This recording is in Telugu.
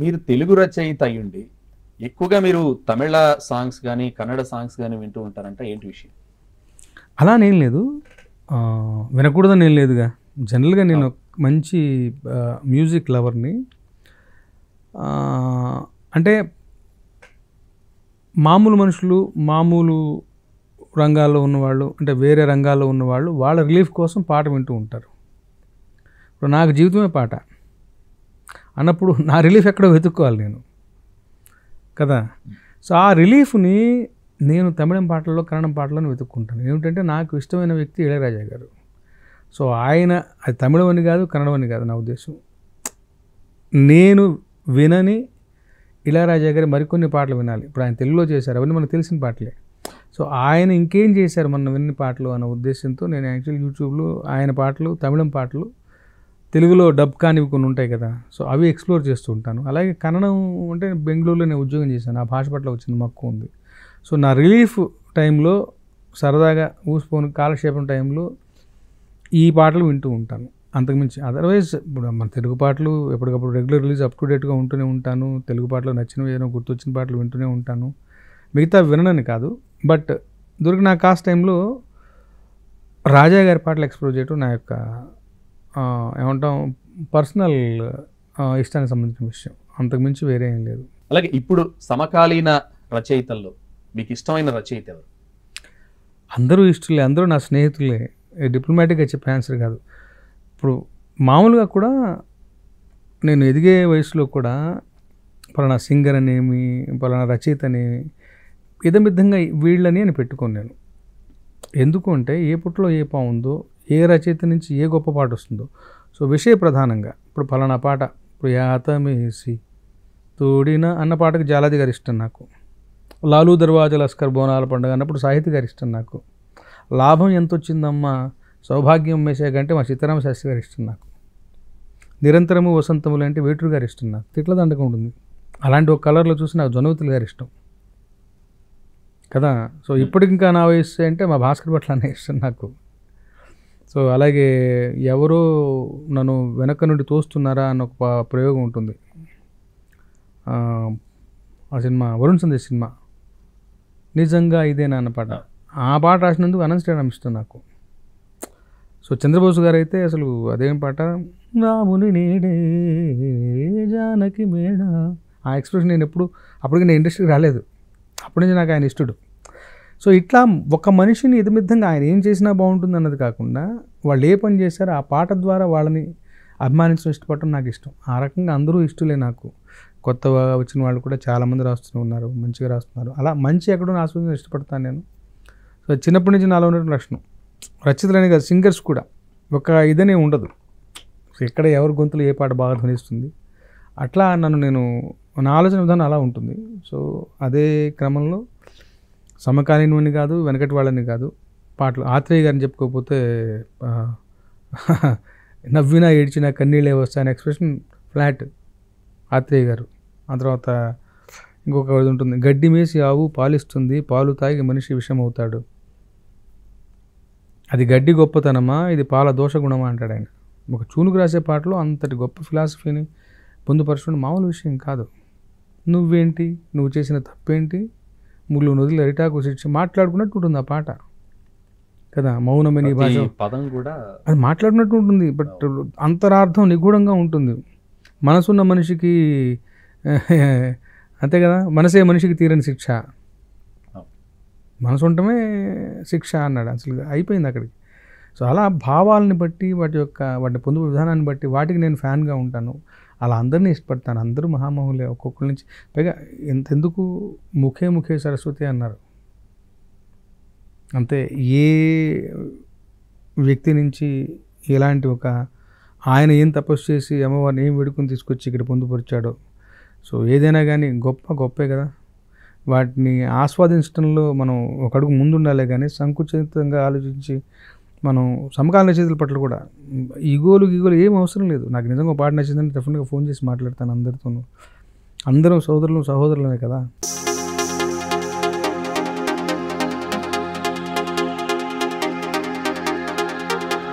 మీరు తెలుగు రచయిత అయ్యుండి ఎక్కువగా మీరు తమిళ సాంగ్స్ కానీ కన్నడ సాంగ్స్ కానీ వింటూ ఉంటారంట, ఏంటి విషయం? అలా నేను లేదు, వినకూడదని ఏం లేదుగా. జనరల్గా నేను మంచి మ్యూజిక్ లవర్ని. అంటే మామూలు మనుషులు, మామూలు రంగాల్లో ఉన్నవాళ్ళు, అంటే వేరే రంగాల్లో ఉన్నవాళ్ళు వాళ్ళ రిలీఫ్ కోసం పాట వింటూ ఉంటారు. ఇప్పుడు నాకు జీవితమే పాట అన్నప్పుడు నా రిలీఫ్ ఎక్కడో వెతుక్కోవాలి నేను కదా. సో ఆ రిలీఫ్ని నేను తమిళం పాటల్లో, కన్నడం పాటలను వెతుక్కుంటాను. ఏమిటంటే నాకు ఇష్టమైన వ్యక్తి ఇళయరాజా గారు. సో ఆయన, అది తమిళం అని కాదు, కన్నడం అని కాదు నా ఉద్దేశం. నేను వినని ఇళయరాజా గారి మరికొన్ని పాటలు వినాలి. ఇప్పుడు ఆయన తెలుగులో చేశారు, అవన్నీ మనకు తెలిసిన పాటలే. సో ఆయన ఇంకేం చేశారు మన విన్ని పాటలు అన్న ఉద్దేశంతో నేను యాక్చువల్ యూట్యూబ్లో ఆయన పాటలు, తమిళం పాటలు, తెలుగులో డబ్ కానివి కొన్ని ఉంటాయి కదా, సో అవి ఎక్స్ప్లోర్ చేస్తూ ఉంటాను. అలాగే కన్నడం అంటే బెంగళూరులో నేను ఉద్యోగం చేశాను, ఆ భాష పట్ల వచ్చిన మక్కువ ఉంది. సో నా రిలీఫ్ టైంలో సరదాగా ఊసిపోని కాలక్షేపం టైంలో ఈ పాటలు వింటూ ఉంటాను. అంతకుమించి అదర్వైజ్ ఇప్పుడు మన తెలుగు పాటలు ఎప్పటికప్పుడు రెగ్యులర్ రిలీజ్ అప్ టు డేట్గా ఉంటూనే ఉంటాను. తెలుగు పాటలు నచ్చినవి ఏదైనా గుర్తొచ్చిన పాటలు వింటూనే ఉంటాను. మిగతా విననని కాదు, బట్ దొరికిన కాస్ట్ టైంలో రాజా గారి పాటలు ఎక్స్ప్లోర్ చేయడం నా యొక్క ఏమంటాం పర్సనల్ ఇష్టానికి సంబంధించిన విషయం. అంతకుమించి వేరే ఏం లేదు. అలాగే ఇప్పుడు సమకాలీన రచయితల్లో మీకు ఇష్టమైన రచయిత ఎవరు? అందరూ ఇష్టలే, అందరూ నా స్నేహితులే. డిప్లొమాటిక్గా చెప్పే ఆన్సర్ కాదు. ఇప్పుడు మామూలుగా కూడా నేను ఎదిగే వయసులో కూడా పలానా సింగర్ అనేమి, పలానా రచయిత అనేమి ఇదమిద్దంగా వీళ్ళని అని పెట్టుకోను నేను. ఎందుకు అంటే ఏ పుట్టలో ఏ పావుందో, ఏ రచయిత నుంచి ఏ గొప్ప పాట వస్తుందో, సో విషయ ప్రధానంగా ఇప్పుడు పలానా పాట, ఇప్పుడు యాతమేసి తోడిన అన్న పాటకు జాలాది గారి ఇష్టం నాకు. లాలూ దర్వాజా లస్కర్ బోనాల పండుగ అన్నప్పుడు సాహితీ గారి ఇష్టం నాకు. లాభం ఎంత వచ్చిందమ్మా సౌభాగ్యం మేసే కంటే మా సీతారామ శాస్త్రి గారి ఇష్టం నాకు. నిరంతరము వసంతములు అంటే వేటూరు గారి ఇష్టం నాకు. తిట్ల దండగా ఉంటుంది. అలాంటి ఒక కలర్లో చూసి నాకు జొన్నవతులు గారి ఇష్టం కదా. సో ఇప్పటికి ఇంకా నా వయసు అంటే మా భాస్కర్ భట్ల అనే ఇష్టం నాకు. సో అలాగే ఎవరో నన్ను వెనక నుండి తోస్తున్నారా అన్న ఒక ప్రయోగం ఉంటుంది. ఆ సినిమా వరుణ్ సందేశ్ సినిమా, నిజంగా ఇదేనా అన్న పాట. ఆ పాట రాసినందుకు అనంత శ్రీరామ్ ఇష్టం నాకు. సో చంద్రబోసు గారు అయితే అసలు అదేం పాట, రాముని నేడే జానకి మేడ, ఆ ఎక్స్ప్రెషన్ నేను ఎప్పుడు అప్పటికి నేను ఇండస్ట్రీకి రాలేదు, అప్పటి నుంచి నాకు ఆయన ఇష్టడు. సో ఇట్లా ఒక మనిషిని ఇదమిద్దంగా ఆయన ఏం చేసినా బాగుంటుంది అన్నది కాకుండా వాళ్ళు ఏ పని చేశారో ఆ పాట ద్వారా వాళ్ళని అభిమానించడం, ఇష్టపడటం నాకు ఇష్టం. ఆ రకంగా అందరూ ఇష్టలే నాకు. కొత్తగా వచ్చిన వాళ్ళు కూడా చాలామంది రాస్తూ ఉన్నారు, మంచిగా రాస్తున్నారు. అలా మంచి ఎక్కడో ఆస్వాదించడం ఇష్టపడతాను నేను. సో చిన్నప్పటి నుంచి నాలో ఉన్న లక్షణం. రచయితలనే కాదు, సింగర్స్ కూడా ఒక ఇదనే ఉండదు. సో ఎక్కడ ఎవరి గొంతులు ఏ పాట బాగా ధ్వనిస్తుంది అట్లా నేను నా ఆలోచన విధానం అలా ఉంటుంది. సో అదే క్రమంలో సమకాలీనని కాదు, వెనకటి వాళ్ళని కాదు, పాటలు ఆత్రేయ గారిని చెప్పుకోకపోతే నవ్వినా ఏడ్చినా కన్నీళ్ళే వస్తాయని ఎక్స్ప్రెషన్ ఫ్లాట్ ఆత్రేయ గారు. ఆ తర్వాత ఇంకొక ఉంటుంది, గడ్డి మేసి ఆవు పాలిస్తుంది, పాలు తాగి మనిషి విషం అవుతాడు, అది గడ్డి గొప్పతనమా, ఇది పాల దోషగుణమా అంటాడు ఆయన. ఒక చూనుకు రాసే పాటలో అంతటి గొప్ప ఫిలాసఫీని పొందుపరచడం మామూలు విషయం కాదు. నువ్వేంటి, నువ్వు చేసిన తప్పేంటి, ముళ్ళు నదులు అరిటాకు శిక్ష మాట్లాడుకున్నట్టు ఉంటుంది ఆ పాట కదా. మౌనమని భాష పదం కూడా అది మాట్లాడినట్టు ఉంటుంది, బట్ అంతరార్థం నిగూఢంగా ఉంటుంది. మనసున్న మనిషికి అంతే కదా, మనసే మనిషికి తీరని శిక్ష, మనసు ఉండటమే శిక్ష అన్నాడు. అసలు అయిపోయింది అక్కడికి. సో అలా భావాలని బట్టి వాటి పొందు విధానాన్ని బట్టి వాటికి నేను ఫ్యాన్గా ఉంటాను. అలా అందరినీ ఇష్టపడతాను. అందరూ మహామహులే ఒక్కొక్కరి నుంచి. పైగా ఎంతెందుకు ముఖే సరస్వతి అన్నారు అంతే. ఏ వ్యక్తి నుంచి ఎలాంటి ఒక ఆయన ఏం తపస్సు చేసి అమ్మవారిని ఏం వేడుకొని తీసుకొచ్చి ఇక్కడ పొందుపరిచాడో, సో ఏదైనా కానీ గొప్పే కదా. వాటిని ఆస్వాదించడంలో మనం ఒక అడుగు ముందు ఉండాలి, కానీ సంకుచితంగా ఆలోచించి మనం సమకాలీన రచయితల పట్ల కూడా ఈగోలు ఏం అవసరం లేదు. నాకు నిజంగా పాట నచ్చిందని డెఫినెట్గా ఫోన్ చేసి మాట్లాడతాను అందరితోనూ. అందరం సోదరులమే కదా.